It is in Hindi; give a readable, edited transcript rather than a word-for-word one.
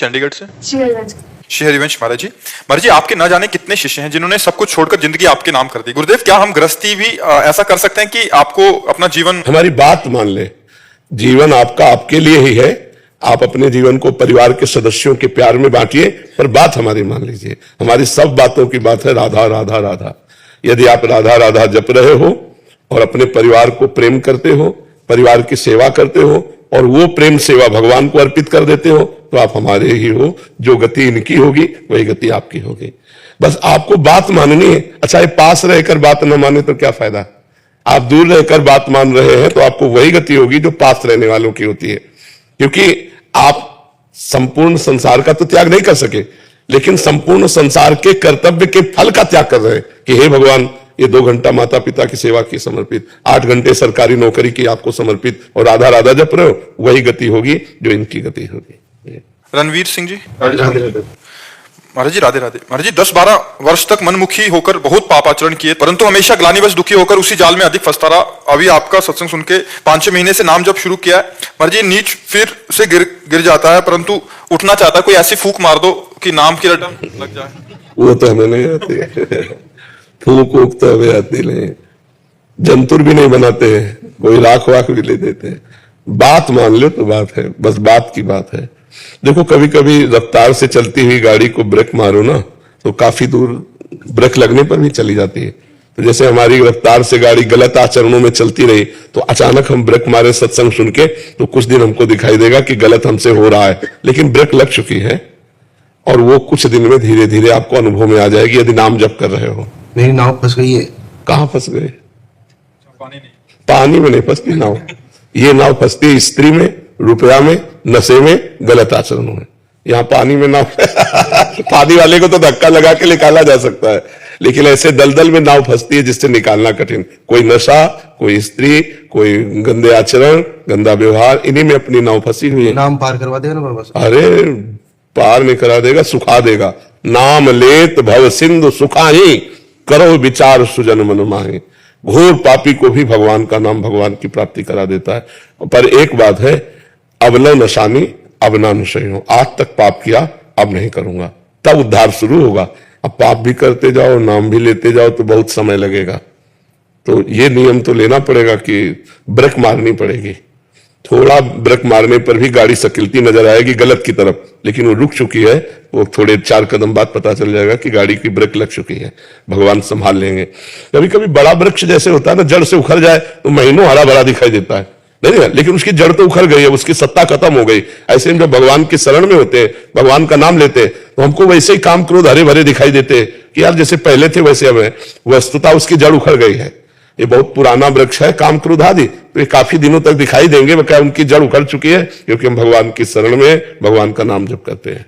चंडीगढ़ से। श्री श्री हरिवंश महाराज जी आपके न जाने कितने शिष्य हैं जिन्होंने सब कुछ छोड़कर जिंदगी आपके नाम कर दी। गुरुदेव, क्या हम गृहस्थी भी ऐसा कर सकते हैं कि आपको अपना जीवन, हमारी बात मान ले, जीवन आपका आपके लिए ही है, आप अपने जीवन को परिवार के सदस्यों के प्यार में बांटिए, पर बात हमारी मान लीजिए। हमारी सब बातों की बात है राधा राधा राधा। यदि आप राधा राधा जप रहे हो और अपने परिवार को प्रेम करते हो, परिवार की सेवा करते हो और वो प्रेम सेवा भगवान को अर्पित कर देते हो, तो आप हमारे ही हो। जो गति इनकी होगी वही गति आपकी होगी। बस आपको बात माननी है। अच्छा, ये पास रहकर बात न माने तो क्या फायदा? आप दूर रहकर बात मान रहे हैं तो आपको वही गति होगी जो पास रहने वालों की होती है। क्योंकि आप संपूर्ण संसार का तो त्याग नहीं कर सके, लेकिन संपूर्ण संसार के कर्तव्य के फल का त्याग कर रहे हैं कि हे भगवान, ये 2 घंटा माता पिता की सेवा की समर्पित, 8 घंटे सरकारी नौकरी की आपको समर्पित, और राधा राधा जप रहे हो, वही गति होगी जो इनकी गति होगी। रणवीर सिंह जी। महाराज जी राधे राधे। महाराज जी 10-12 वर्ष तक मनमुखी होकर बहुत पाप आचरण किए, परंतु हमेशा ग्लानिवश दुखी होकर उसी जाल में अधिक फंसता रहा। अभी आपका सत्संग सुन के 5-6 महीने से नाम जप शुरू किया है। महाराज जी नीच फिर से गिर जाता है, परंतु उठना चाहता है। कोई ऐसी फूंक मार दो कि नाम की रटन लग जाए। वो तो हमें नहीं आती। फूंक वूक तो हमें आती नहीं। जंतुर भी नहीं बनाते हैं, कोई राख वाख भी ले देते हैं। बात मान लो तो बात है, बस बात की बात है। देखो, कभी कभी रफ्तार से चलती हुई गाड़ी को ब्रेक मारो ना तो काफी दूर ब्रेक लगने पर भी चली जाती है। तो जैसे हमारी रफ्तार से गाड़ी गलत आचरणों में चलती रही तो अचानक हम ब्रेक मारे सत्संग सुन के, तो कुछ दिन हमको दिखाई देगा कि गलत हमसे हो रहा है, लेकिन ब्रेक लग चुकी है और वो कुछ दिन में धीरे धीरे आपको अनुभव में आ जाएगी यदि नाम जप कर रहे हो। मेरी नाव फंस गई है। कहाँ फंस गए? पानी में नहीं फंसती नाव। ये नाव फंसती है स्त्री में, रुपया में, नशे में, गलत आचरणों में। यहाँ पानी में नाव पानी वाले को तो धक्का लगा के निकाला जा सकता है, लेकिन ऐसे दलदल में नाव फंसती है जिससे निकालना कठिन। कोई नशा, कोई स्त्री, कोई गंदे आचरण, गंदा व्यवहार, इन्हीं में अपनी नाव फंसी हुई है। नाम पार करवा देगा ना बाबा? अरे पार नहीं करा देगा, सुखा देगा। नाम लेत भव सिंधु सुखाही, करो विचार सुजन मन माही। घोर पापी को भी भगवान का नाम भगवान की प्राप्ति करा देता है। पर एक बात है, अब न नशानी अब ना नशे हो। आज तक पाप किया, अब नहीं करूंगा, तब उद्धार शुरू होगा। अब पाप भी करते जाओ, नाम भी लेते जाओ तो बहुत समय लगेगा। तो ये नियम तो लेना पड़ेगा कि ब्रेक मारनी पड़ेगी। थोड़ा ब्रेक मारने पर भी गाड़ी सकिलती नजर आएगी गलत की तरफ, लेकिन वो रुक चुकी है। वो थोड़े 4 कदम बाद पता चल जाएगा कि गाड़ी की ब्रेक लग चुकी है। भगवान संभाल लेंगे। कभी कभी बड़ा वृक्ष जैसे होता है ना, जड़ से उखड़ जाए तो महीनों हरा भरा दिखाई देता है, नहीं, लेकिन उसकी जड़ तो उखड़ गई है, उसकी सत्ता खत्म हो गई। ऐसे हम जब भगवान के शरण में होते हैं, भगवान का नाम लेते हैं, तो हमको वैसे ही काम क्रोध हरे भरे दिखाई देते हैं कि यार जैसे पहले थे वैसे अब है। वस्तुतः उसकी जड़ उखड़ गई है। ये बहुत पुराना वृक्ष है काम क्रोध आदि, तो ये काफी दिनों तक दिखाई देंगे, क्या उनकी जड़ उखड़ चुकी है, क्योंकि हम भगवान की शरण में भगवान का नाम जप करते हैं।